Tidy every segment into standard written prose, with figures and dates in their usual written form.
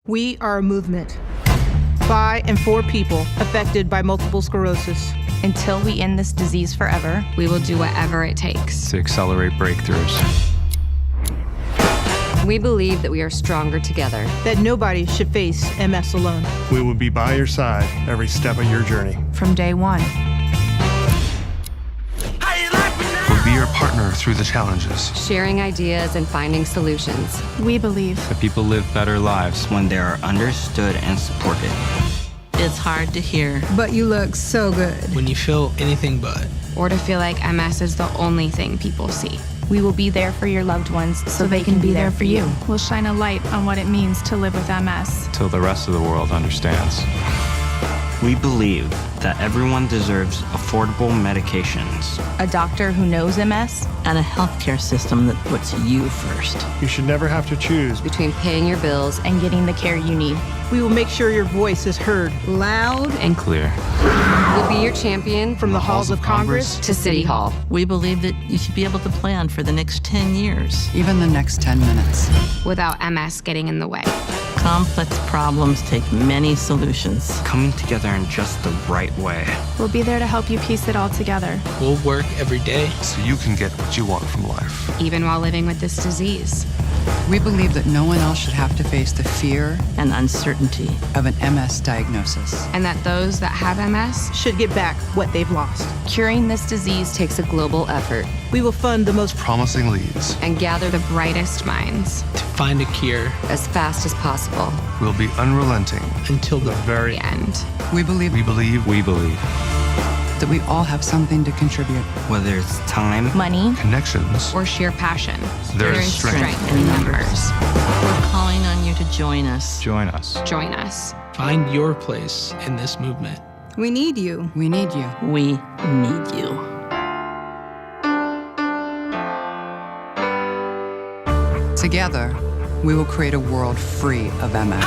We are a movement by and for people affected by multiple sclerosis. Until we end this disease forever, we will do whatever it takes to accelerate breakthroughs. We believe that we are stronger together. That nobody should face MS alone. We will be by your side every step of your journey. From day one. We'll be your partner through the challenges. Sharing ideas and finding solutions. We believe that people live better lives when they are understood and supported. It's hard to hear. But you look so good. When you feel anything but. Or to feel like MS is the only thing people see. We will be there for your loved ones so they can be there for you. We'll shine a light on what it means to live with MS. Till the rest of the world understands. We believe that everyone deserves affordable medications. A doctor who knows MS. And a healthcare system that puts you first. You should never have to choose between paying your bills and getting the care you need. We will make sure your voice is heard loud and clear. We'll be your champion from the halls of Congress to City Hall. We believe that you should be able to plan for the next 10 years. Even the next 10 minutes. Without MS getting in the way. Complex problems take many solutions. Coming together in just the right way. We'll be there to help you piece it all together. We'll work every day so you can get what you want from life. Even while living with this disease. We believe that no one else should have to face the fear and uncertainty of an MS diagnosis. And that those that have MS should get back what they've lost. Curing this disease takes a global effort. We will fund the most promising leads and gather the brightest minds to find a cure as fast as possible. We'll be unrelenting until the very end. We believe that we all have something to contribute. Whether it's time, money, connections, or sheer passion, there is strength in numbers. We're calling on you to join us. Join us. Join us. Find your place in this movement. We need you. We need you. We need you. Together, we will create a world free of MS.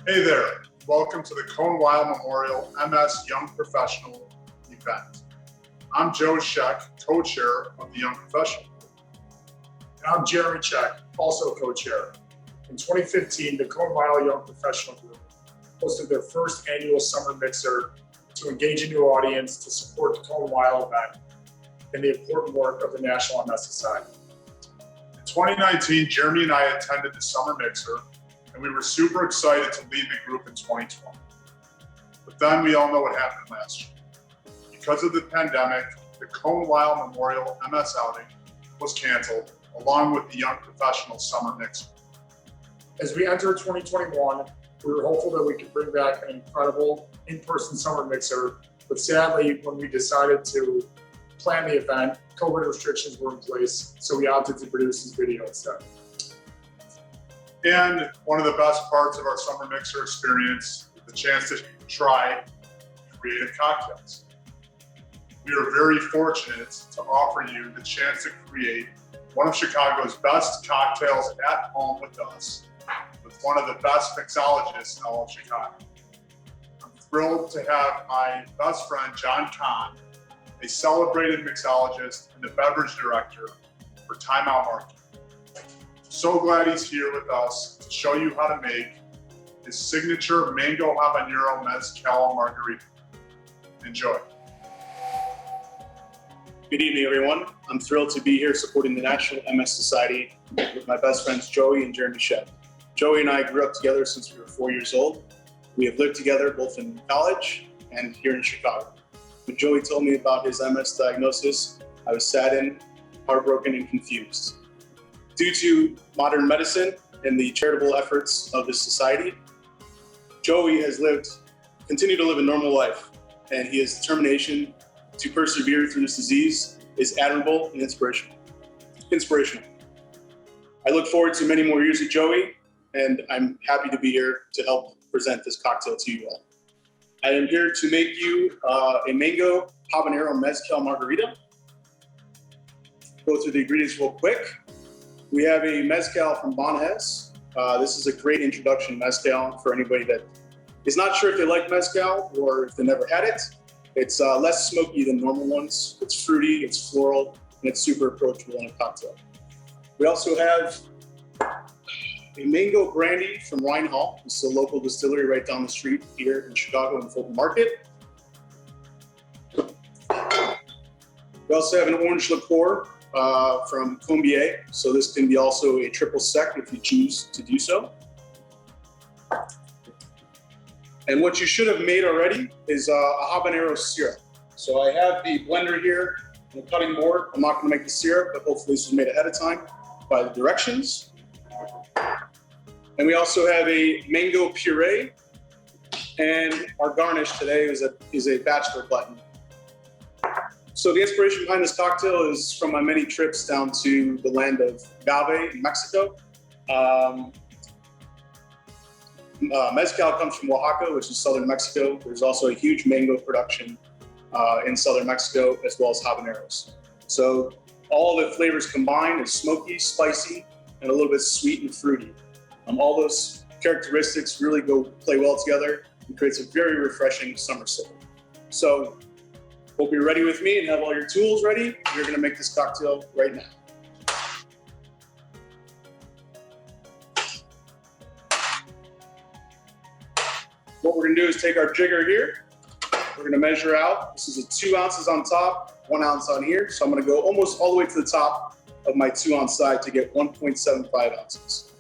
Hey there, welcome to the Cohn Weil Memorial MS Young Professional event. I'm Joe Scheck, co-chair of the Young Professional Group. And I'm Jeremy Check, also co-chair. In 2015, the Cohn Weil Young Professional Group hosted their first annual summer mixer to engage a new audience to support the Cohn Weil event and the important work of the National MS Society. In 2019, Jeremy and I attended the summer mixer, and we were super excited to lead the group in 2020. But then we all know what happened last year. Because of the pandemic, the Cohn Weil Memorial MS outing was canceled, along with the Young Professional Summer Mixer. As we enter 2021, we were hopeful that we could bring back an incredible in-person summer mixer, but sadly, when we decided to plan the event, COVID restrictions were in place, so we opted to produce this video instead. And one of the best parts of our summer mixer experience is the chance to try creative cocktails. We are very fortunate to offer you the chance to create one of Chicago's best cocktails at home with us, with one of the best mixologists in all of Chicago. I'm thrilled to have my best friend, John Cohn, a celebrated mixologist and the beverage director for Time Out Market. So glad he's here with us to show you how to make his signature mango habanero mezcal margarita. Enjoy. Good evening, everyone. I'm thrilled to be here supporting the National MS Society with my best friends Joey and Jeremy Scheck. Joey and I grew up together since we were 4 years old. We have lived together both in college and here in Chicago. When Joey told me about his MS diagnosis, I was saddened, heartbroken, and confused. Due to modern medicine and the charitable efforts of this society, Joey has continued to live a normal life, and his determination to persevere through this disease is admirable and inspirational. I look forward to many more years with Joey, and I'm happy to be here to help present this cocktail to you all. I am here to make you a mango habanero mezcal margarita. Go through the ingredients real quick. We have a Mezcal from Bonjes. This is a great introduction Mezcal for anybody that is not sure if they like Mezcal or if they never had it. It's less smoky than normal ones. It's fruity, it's floral, and it's super approachable in a cocktail. We also have a mango brandy from Wine Hall. It's a local distillery right down the street here in Chicago in Fulton Market. We also have an orange liqueur from Cohn. So this can be also a triple sec if you choose to do so. And what you should have made already is a Habanero syrup. So I have the blender here and the cutting board. I'm not going to make the syrup, but hopefully this was made ahead of time by the directions. And we also have a mango puree, and our garnish today is a bachelor button. So the inspiration behind this cocktail is from my many trips down to the land of agave in Mexico. Mezcal comes from Oaxaca, which is southern Mexico. There's also a huge mango production in southern Mexico, as well as habaneros. So all the flavors combined is smoky, spicy, and a little bit sweet and fruity. All those characteristics really play well together and creates a very refreshing summer sip. So hope you're ready with me and have all your tools ready. We're going to make this cocktail right now. What we're going to do is take our jigger here. We're going to measure out. This is a 2 ounces on top, 1 ounce on here. So I'm going to go almost all the way to the top of my 2 ounce side to get 1.75 ounces.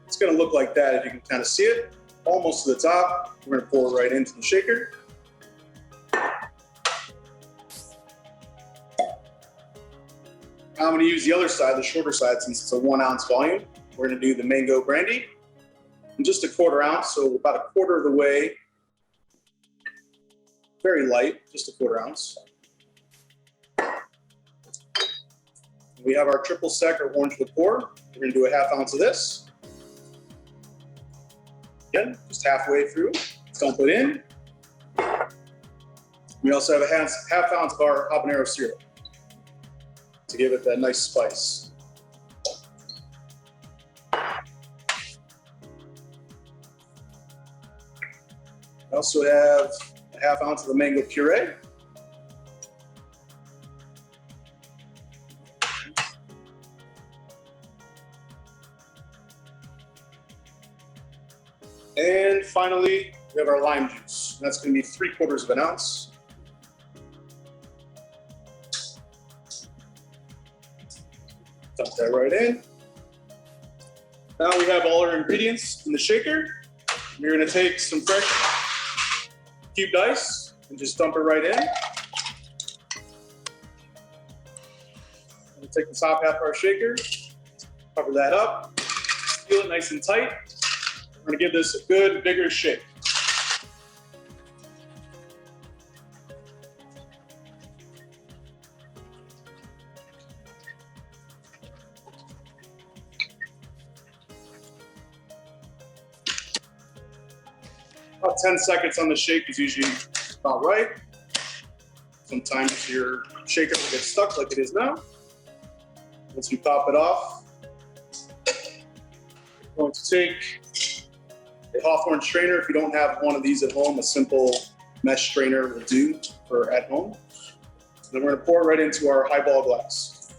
It's going to look like that if you can kind of see it. Almost to the top. We're going to pour it right into the shaker. Now I'm going to use the other side, the shorter side, since it's a 1 ounce volume. We're going to do the mango brandy in just a 1/4 ounce, so about a 1/4 of the way. Very light, just a 1/4 ounce. We have our triple sec or orange liqueur. We're going to do a 1/2 ounce of this. Again, just halfway through. Dump it in. We also have a 1/2 ounce of our habanero syrup to give it that nice spice. I also have a 1/2 ounce of the mango puree. And finally, we have our lime juice. That's going to be 3/4 of an ounce. Dump that right in. Now we have all our ingredients in the shaker. We're going to take some fresh cubed ice and just dump it right in. I'm going to take the top half of our shaker, cover that up, seal it nice and tight. We're going to give this a good, vigorous shake. About 10 seconds on the shake is usually about right. Sometimes your shaker will get stuck like it is now. Once you pop it off, we're going to take a Hawthorne strainer. If you don't have one of these at home, a simple mesh strainer will do for at home. Then we're going to pour it right into our highball glass.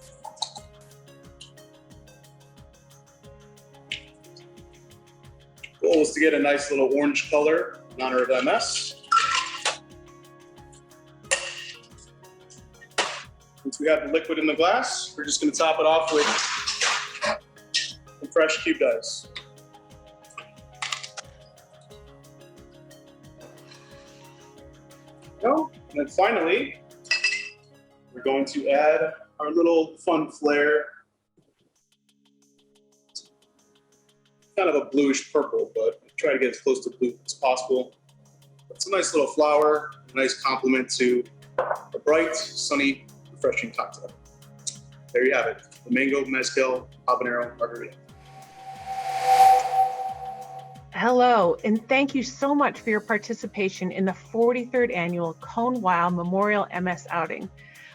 The goal is to get a nice little orange color in honor of MS. Once we have the liquid in the glass, we're just going to top it off with some fresh cubed ice. And then finally, we're going to add our little fun flair. Kind of a bluish purple, but try to get as close to blue as possible. It's a nice little flower, a nice complement to a bright, sunny, refreshing cocktail. There you have it, the mango, mezcal, habanero, margarita. Hello, and thank you so much for your participation in the 43rd annual Cohn Weil Memorial MS outing.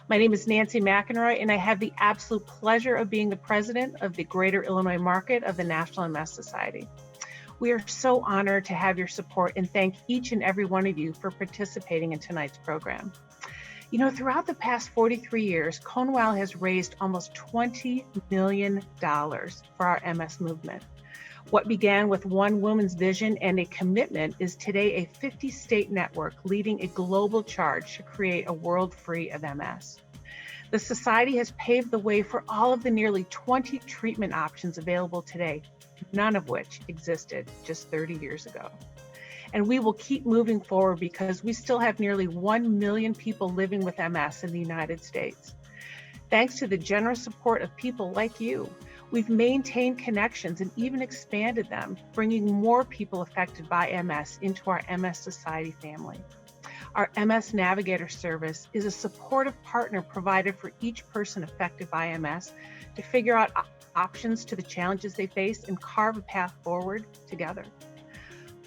My name is Nancy McEnroy, and I have the absolute pleasure of being the president of the Greater Illinois Market of the National MS Society. We are so honored to have your support and thank each and every one of you for participating in tonight's program. You know, throughout the past 43 years, Cohn Weil has raised almost $20 million for our MS movement. What began with one woman's vision and a commitment is today a 50-state network leading a global charge to create a world free of MS. The Society has paved the way for all of the nearly 20 treatment options available today, none of which existed just 30 years ago. And we will keep moving forward because we still have nearly 1 million people living with MS in the United States. Thanks to the generous support of people like you, we've maintained connections and even expanded them, bringing more people affected by MS into our MS Society family. Our MS Navigator service is a supportive partner provided for each person affected by MS to figure out options to the challenges they face and carve a path forward together.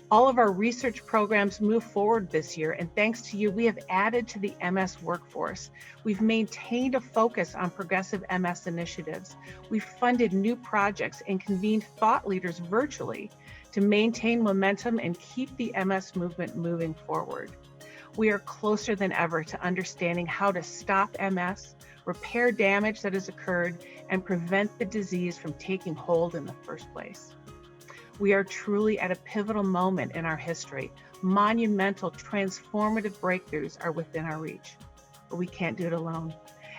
All of our research programs move forward this year, and thanks to you, we have added to the MS workforce. We've maintained a focus on progressive MS initiatives. We've funded new projects and convened thought leaders virtually to maintain momentum and keep the MS movement moving forward. We are closer than ever to understanding how to stop MS, repair damage that has occurred, and prevent the disease from taking hold in the first place. We are truly at a pivotal moment in our history. Monumental, transformative breakthroughs are within our reach, but we can't do it alone.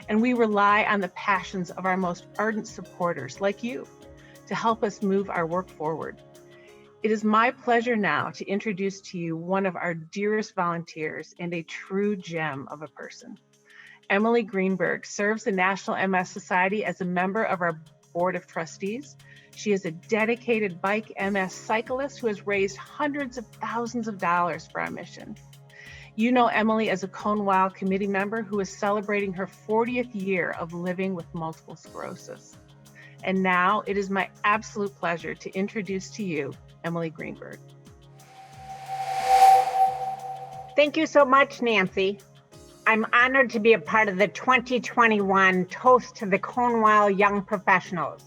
And we rely on the passions of our most ardent supporters, like you, to help us move our work forward. It is my pleasure now to introduce to you one of our dearest volunteers and a true gem of a person. Emily Greenberg serves the National MS Society as a member of our Board of Trustees. She is a dedicated bike MS cyclist who has raised hundreds of thousands of dollars for our mission. You know Emily as a Cohn Weil committee member who is celebrating her 40th year of living with multiple sclerosis. And now it is my absolute pleasure to introduce to you Emily Greenberg. Thank you so much, Nancy. I'm honored to be a part of the 2021 Toast to the Cohn Weil Young Professionals.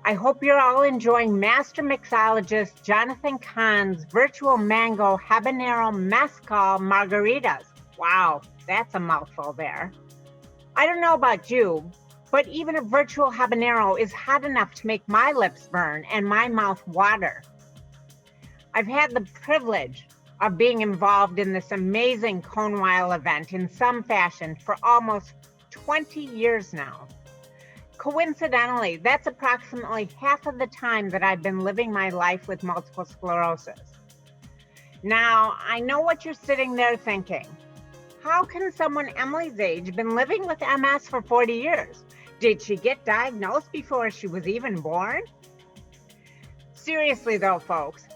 I hope you're all enjoying Master Mixologist Jonathan Cohn's virtual mango habanero mezcal margaritas. Wow, that's a mouthful there. I don't know about you, but even a virtual habanero is hot enough to make my lips burn and my mouth water. I've had the privilege of being involved in this amazing Cohn Weil event in some fashion for almost 20 years now. Coincidentally, that's approximately half of the time that I've been living my life with multiple sclerosis. Now, I know what you're sitting there thinking. How can someone Emily's age been living with MS for 40 years? Did she get diagnosed before she was even born? Seriously though, folks,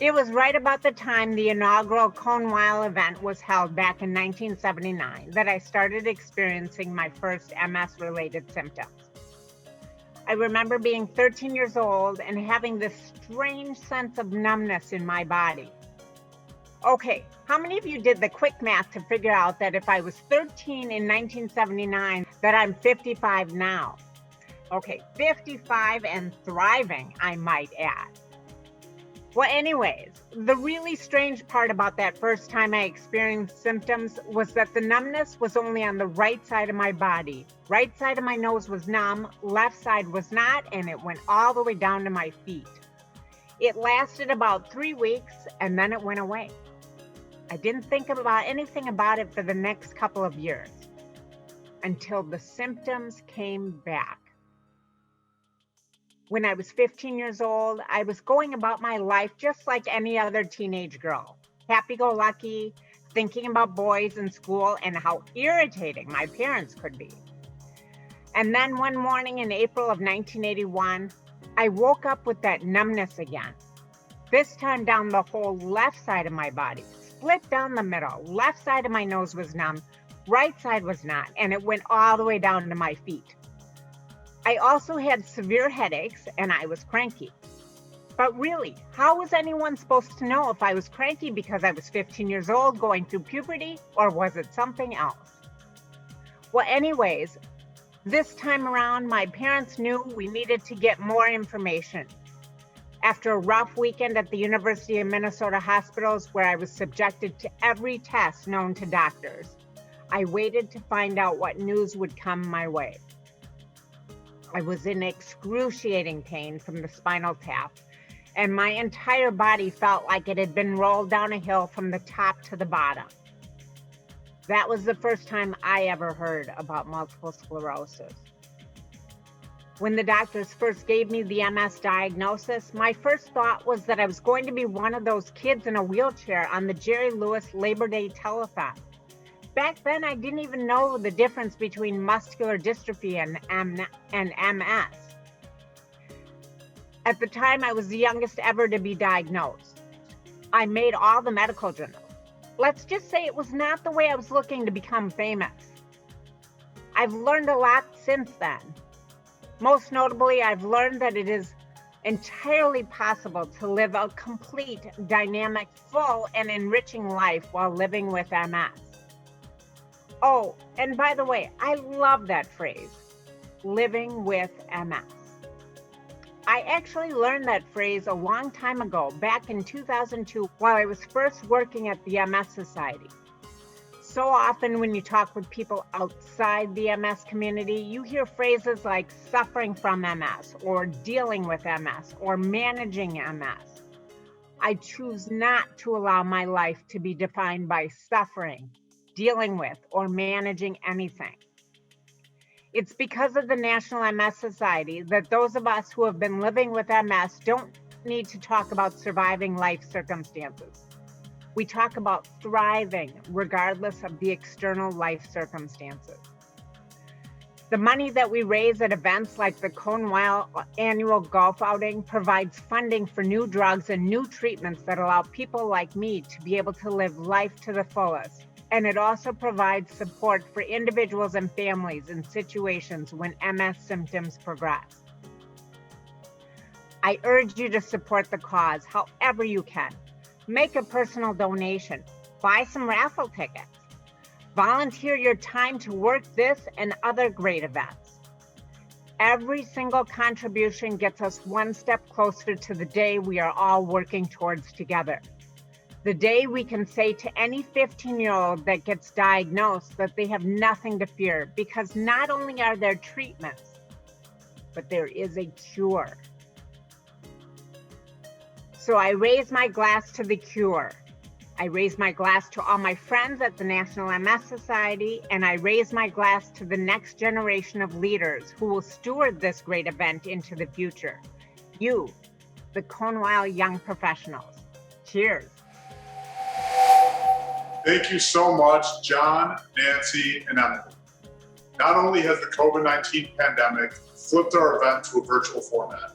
it was right about the time the inaugural Cohn Weil event was held back in 1979 that I started experiencing my first MS-related symptoms. I remember being 13 years old and having this strange sense of numbness in my body. Okay, how many of you did the quick math to figure out that if I was 13 in 1979, that I'm 55 now? Okay, 55 and thriving, I might add. Well, anyways, the really strange part about that first time I experienced symptoms was that the numbness was only on the right side of my body. Right side of my nose was numb, left side was not, and it went all the way down to my feet. It lasted about 3 weeks, and then it went away. I didn't think about anything about it for the next couple of years, until the symptoms came back. When I was 15 years old, I was going about my life just like any other teenage girl. Happy-go-lucky, thinking about boys in school and how irritating my parents could be. And then one morning in April of 1981, I woke up with that numbness again. This time down the whole left side of my body, split down the middle. Left side of my nose was numb, right side was not, and it went all the way down to my feet. I also had severe headaches and I was cranky. But really, how was anyone supposed to know if I was cranky because I was 15 years old going through puberty, or was it something else? Well, anyways, this time around, my parents knew we needed to get more information. After a rough weekend at the University of Minnesota hospitals where I was subjected to every test known to doctors, I waited to find out what news would come my way. I was in excruciating pain from the spinal tap, and my entire body felt like it had been rolled down a hill from the top to the bottom. That was the first time I ever heard about multiple sclerosis. When the doctors first gave me the MS diagnosis, my first thought was that I was going to be one of those kids in a wheelchair on the Jerry Lewis Labor Day telethon. Back then, I didn't even know the difference between muscular dystrophy and MS. At the time, I was the youngest ever to be diagnosed. I made all the medical journals. Let's just say it was not the way I was looking to become famous. I've learned a lot since then. Most notably, I've learned that it is entirely possible to live a complete, dynamic, full, and enriching life while living with MS. Oh, and by the way, I love that phrase, living with MS. I actually learned that phrase a long time ago, back in 2002, while I was first working at the MS Society. So often when you talk with people outside the MS community, you hear phrases like suffering from MS, or dealing with MS, or managing MS. I choose not to allow my life to be defined by suffering, dealing with, or managing anything. It's because of the National MS Society that those of us who have been living with MS don't need to talk about surviving life circumstances. We talk about thriving regardless of the external life circumstances. The money that we raise at events like the Cohn Weil annual golf outing provides funding for new drugs and new treatments that allow people like me to be able to live life to the fullest. And it also provides support for individuals and families in situations when MS symptoms progress. I urge you to support the cause however you can. Make a personal donation, buy some raffle tickets, volunteer your time to work this and other great events. Every single contribution gets us one step closer to the day we are all working towards together. The day we can say to any 15-year-old that gets diagnosed that they have nothing to fear, because not only are there treatments, but there is a cure. So I raise my glass to the cure. I raise my glass to all my friends at the National MS Society, and I raise my glass to the next generation of leaders who will steward this great event into the future. You, the Cohn Weil young professionals. Cheers. Thank you so much, John, Nancy, and Emily. Not only has the COVID-19 pandemic flipped our event to a virtual format,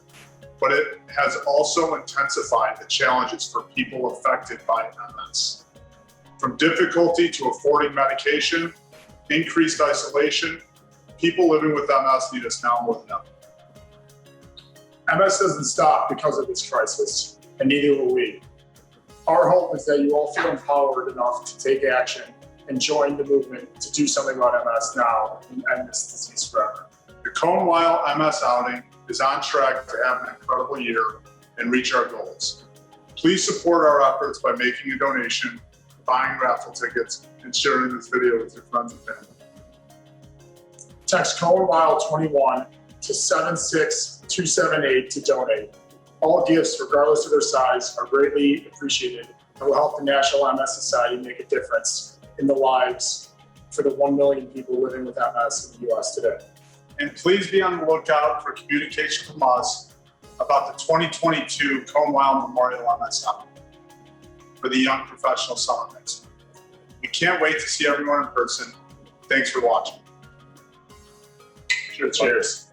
but it has also intensified the challenges for people affected by MS. From difficulty to affording medication, increased isolation, people living with MS need us now more than ever. MS doesn't stop because of this crisis, and neither will we. Our hope is that you all feel empowered enough to take action and join the movement to do something about MS now and end this disease forever. The Cohn Weil MS outing is on track to have an incredible year and reach our goals. Please support our efforts by making a donation, buying raffle tickets, and sharing this video with your friends and family. Text Cohn Weil 21 to 76278 to donate. All gifts, regardless of their size, are greatly appreciated and will help the National MS Society make a difference in the lives for the 1 million people living with MS in the U.S. today. And please be on the lookout for communication from us about the 2022 Cohn Weil Memorial MS Outing for the Young Professional Summer Mix. We can't wait to see everyone in person. Thanks for watching. Cheers.